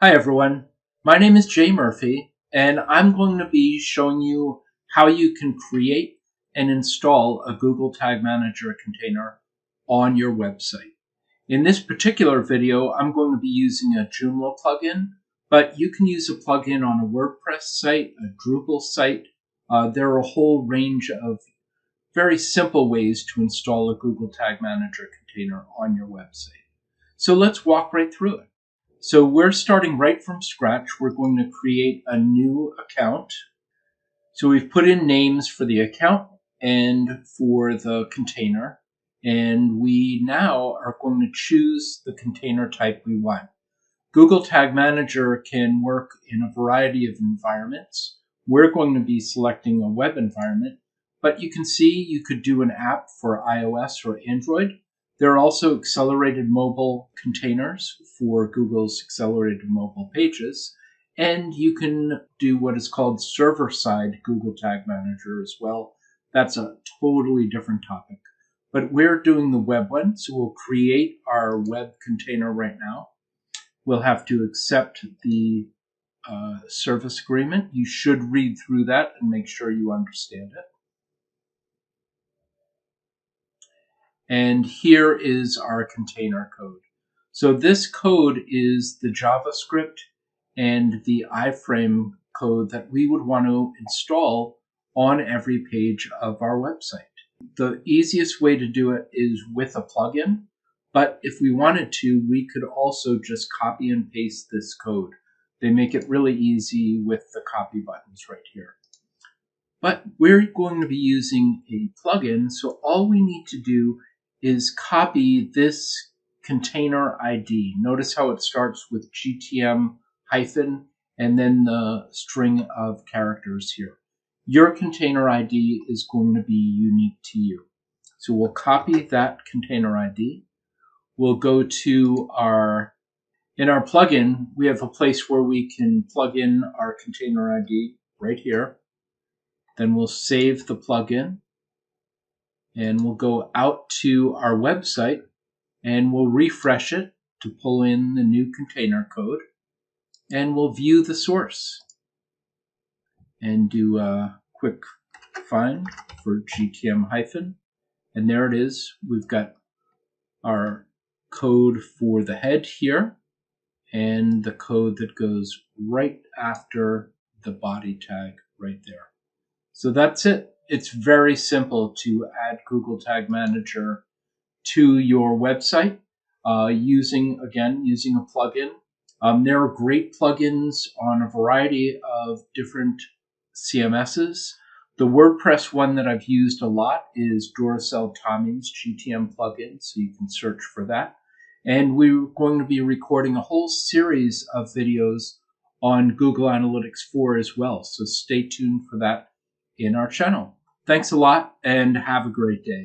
Hi everyone, my name is Jay Murphy and I'm going to be showing you how you can create and install a Google Tag Manager container on your website. In this particular video, I'm going to be using a Joomla plugin, but you can use a plugin on a WordPress site, a Drupal site. There are a whole range of very simple ways to install a Google Tag Manager container on your website. So let's walk right through it. So we're starting right from scratch. We're going to create a new account. So we've put in names for the account and for the container. And we now are going to choose the container type we want. Google Tag Manager can work in a variety of environments. We're going to be selecting a web environment, but you can see you could do an app for iOS or Android. There are also accelerated mobile containers for Google's accelerated mobile pages, and you can do what is called server-side Google Tag Manager as well. That's a totally different topic. But we're doing the web one, so we'll create our web container right now. We'll have to accept the service agreement. You should read through that and make sure you understand it. And here is our container code. So this code is the JavaScript and the iframe code that we would want to install on every page of our website. The easiest way to do it is with a plugin, but if we wanted to, we could also just copy and paste this code. They make it really easy with the copy buttons right here. But we're going to be using a plugin, so all we need to do is copy this container ID. Notice how it starts with GTM hyphen and then the string of characters here. Your container ID is going to be unique to you. So we'll copy that container ID. We'll go to in our plugin, we have a place where we can plug in our container ID right here. Then we'll save the plugin and we'll go out to our website and we'll refresh it to pull in the new container code, and we'll view the source and do a quick find for GTM hyphen, and there it is. We've got our code for the head here and the code that goes right after the body tag right there. So that's it. It's very simple to add Google Tag Manager to your website using a plugin. There are great plugins on a variety of different CMSs. The WordPress one that I've used a lot is Duracell Tommy's GTM plugin, so you can search for that. And we're going to be recording a whole series of videos on Google Analytics 4 as well, so stay tuned for that in our channel. Thanks a lot and have a great day.